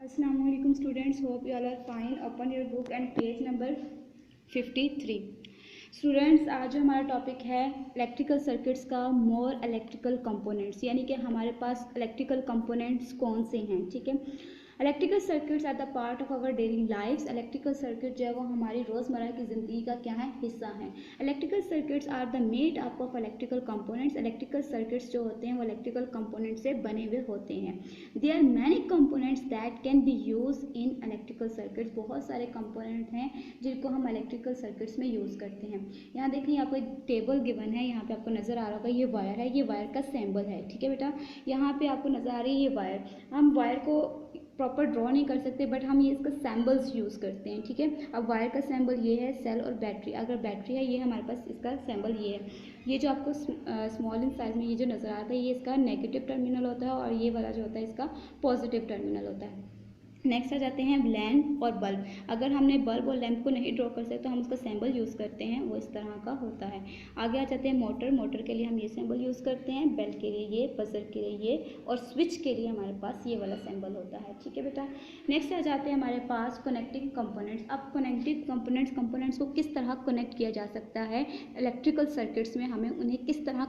Assalamualaikum students, hope you all are fine. Open your book and page number 53. Students, आज जो हमारा topic है electrical circuits का मोर electrical components, यानी कि हमारे पास इलेक्ट्रिकल कंपोनेंट्स कौन से हैं. ठीक है, electrical circuits are the part of our daily lifes. Electrical circuit जो है वो हमारी रोज़मर्रा की ज़िंदगी का क्या है, हिस्सा है. Electrical circuits are the made up of electrical components. Electrical circuits जो होते हैं वो इलेक्ट्रिकल कंपोनेंट्स से बने हुए होते हैं. There are many components that can be use in electrical circuits. बहुत सारे कंपोनेंट हैं जिनको हम इलेक्ट्रिकल सर्किट्स में यूज़ करते हैं. यहाँ देखिए, आपको एक टेबल गिवन है, यहाँ पे आपको नज़र आ रहा होगा ये वायर है, ये वायर का सिंबल है. ठीक है बेटा, यहाँ पे आपको नज़र आ रही है ये वायर. हम वायर को प्रॉपर ड्रॉ नहीं कर सकते, बट हम ये इसका सैम्बल्स यूज़ करते हैं. ठीक है, अब वायर का सैम्बल ये है, सेल और बैटरी. अगर बैटरी है, ये हमारे पास इसका सैम्बल ये है. ये जो आपको स्मॉल इन साइज़ में ये जो नज़र आता है, ये इसका नेगेटिव टर्मिनल होता है और ये वाला जो होता है इसका पॉजिटिव टर्मिनल होता है. नेक्स्ट आ जाते हैं लैंप और बल्ब. अगर हमने बल्ब और लैंप को नहीं ड्रॉ कर सकते तो हम उसका सैम्बल यूज़ करते हैं, वो इस तरह का होता है. आगे आ जाते हैं मोटर. मोटर के लिए हम ये सैम्बल यूज़ करते हैं, बेल के लिए ये, बजर के लिए ये और स्विच के लिए हमारे पास ये वाला सैम्बल होता है. ठीक है बेटा. नेक्स्ट आ जाते हैं हमारे पास कनेक्टिंग कंपोनेंट्स. अब कनेक्टिंग कंपोनेंट्स को किस तरह कनेक्ट किया जा सकता है इलेक्ट्रिकल सर्किट्स में, हमें उन्हें किस तरह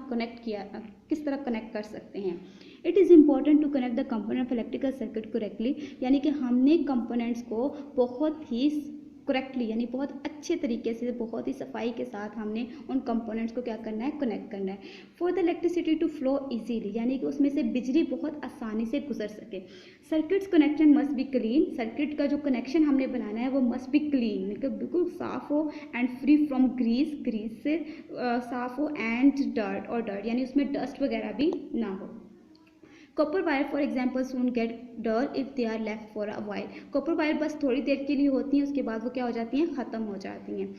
कनेक्ट कर सकते हैं. It is important to connect the component of electrical circuit correctly, यानी कि हमने कंपोनेंट्स को बहुत ही करेक्टली यानी बहुत अच्छे तरीके से, बहुत ही सफाई के साथ हमने उन कंपोनेंट्स को क्या करना है, कनेक्ट करना है. For the electricity to flow easily, यानी कि उसमें से बिजली बहुत आसानी से गुजर सके. Circuits connection must be clean. Circuit का जो कनेक्शन हमने बनाना है वो मस्ट बी क्लीन, मतलब बिल्कुल साफ़ हो एंड फ्री फ्रॉम ग्रीस से साफ़ हो, एंड डर्ट यानी उसमें डस्ट वगैरह भी ना हो. Copper wire for example soon get dull if they are left for a while. Copper wire बस थोड़ी देर के लिए होती हैं, उसके बाद वो क्या हो जाती हैं, ख़त्म हो जाती हैं.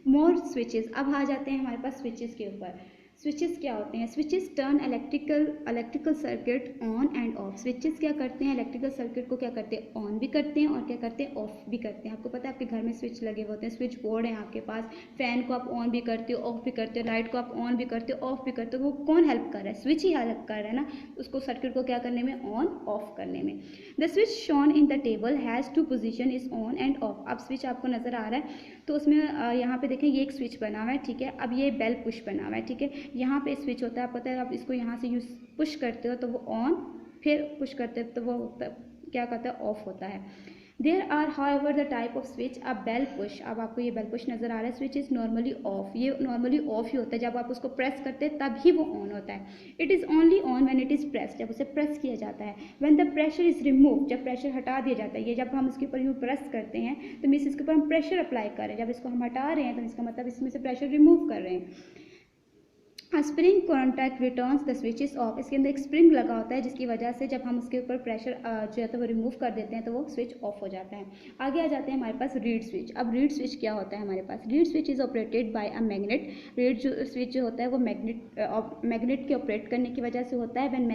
मोर स्विचेस. अब आ जाते हैं हमारे पास स्विचेस के ऊपर. स्विचेस क्या होते हैं? Switches turn electrical circuit on and of. Switches क्या करते हैं, इलेक्ट्रिकल सर्किट को क्या करते हैं, ऑन भी करते हैं और क्या करते हैं, ऑफ भी करते हैं. आपको पता है आपके घर में स्विच लगे होते हैं, स्विच बोर्ड है आपके पास. फैन को आप ऑन भी करते हो, ऑफ भी करते हो. लाइट को आप ऑन भी करते हो, ऑफ भी करते हो. वो कौन हेल्प कर रहा है? स्विच ही हेल्प कर रहा है ना, उसको सर्किट को क्या करने में, ऑन ऑफ करने में. The switch shown in the table has two position is on and off. अब स्विच आपको नज़र आ रहा है, तो उसमें यहाँ पे देखें ये एक स्विच बना हुआ है. ठीक है, अब ये बेल पुश बना हुआ है. ठीक है, यहाँ पे स्विच होता है, आप पता है, आप इसको यहाँ से यूज पुश करते हो तो वो ऑन, फिर पुश करते हो तो वो क्या करता है, ऑफ होता है. There are however the type of switch. अब बेल पुश, अब आपको ये बेल पुश नज़र आ रहा है. Switch is normally off. ये नॉर्मली ऑफ ही होता है, जब आप उसको प्रेस करते हैं तभी वो ऑन होता है. It is only on when it is press, जब उसे प्रेस किया जाता है. When the pressure is remove, जब प्रेशर हटा दिया जाता है. ये जब हम उसके ऊपर यूँ प्रेस करते हैं तो मीन्स इसके ऊपर हम प्रेशर अप्लाई कर रहे हैं. जब इसको हम हटा रहे हैं तो इसका मतलब इसमें से प्रेशर रिमूव कर रहे हैं. Spring contact returns the switch is of. इसके अंदर एक स्प्रिंग लगा होता है जिसकी वजह से जब हम उसके ऊपर प्रेशर जो है तो वो रिमूव कर देते हैं तो वो स्विच ऑफ हो जाता है. आगे आ जाते हैं हमारे पास रीड स्विच. अब रीड स्विच क्या होता है हमारे पास? Reed switch is operated by a magnet. Reed switch जो होता है वो मैग्नेट के ऑपरेट करने की वजह से होता है. When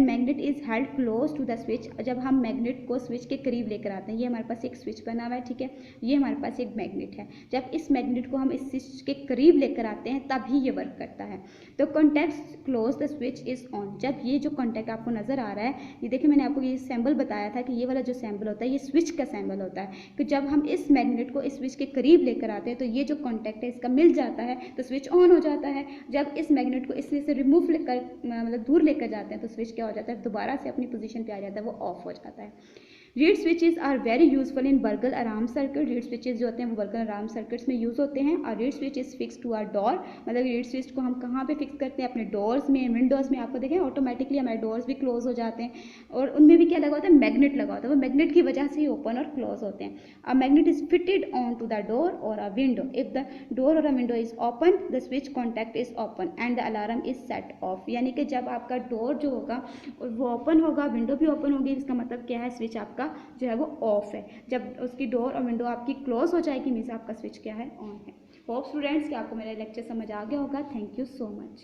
magnet is held close to the switch, जब हम मैग्नेट को स्विच के करीब लेकर आते हैं. ये हमारे पास एक स्विच बना हुआ है. ठीक है, ये हमारे पास एक मैग्नेट है. जब इस मैग्नेट को हम इस स्विच के करीब लेकर आते हैं तभी ये वर्क करता है. तो contact close the switch is on. जब ये जो कॉन्टैक्ट आपको नजर आ रहा है, ये देखिए मैंने आपको ये सैम्बल बताया था कि ये वाला जो सैम्बल होता है ये स्विच का सैम्बल होता है. कि जब हम इस मैग्नेट को इस स्विच के करीब लेकर आते हैं तो ये जो कॉन्टैक्ट है इसका मिल जाता है तो स्विच ऑन हो जाता है. जब इस मैग्नेट को इसमें से रिमूव लेकर मतलब दूर लेकर जाते हैं तो स्विच क्या हो जाता है, दोबारा से अपनी पोजीशन पे आ जाता है, वो ऑफ हो जाता है. Reed switches are very useful in burgle alarm circuit. Reed switches जो होते हैं वो बर्गल अलार्म सर्किट्स में यूज़ होते हैं. और reed switch is fix to our door, मतलब रीड स्विच को हम कहाँ पे फिक्स करते हैं, अपने डोर्स में, विंडोज़ में. आपको देखें ऑटोमेटिकली हमारे डोर्स भी क्लोज हो जाते हैं और उनमें भी क्या लगा होता है, मैग्नेट लगा होता है. वो मैग्नेट की वजह से ही ओपन और क्लोज होते हैं. A magnet is fitted on to the door और a window. If the door और a window is open the switch contact is open and the alarm is set off. यानी कि जब आपका डोर जो होगा वो ओपन होगा, विंडो भी ओपन होगी, इसका मतलब क्या है, स्विच आपका जो है वो ऑफ है. जब उसकी डोर और विंडो आपकी क्लोज हो जाएगी मीन्स आपका स्विच क्या है, ऑन है. होप स्टूडेंट्स कि आपको मेरा लेक्चर समझ आ गया होगा. Thank you so much.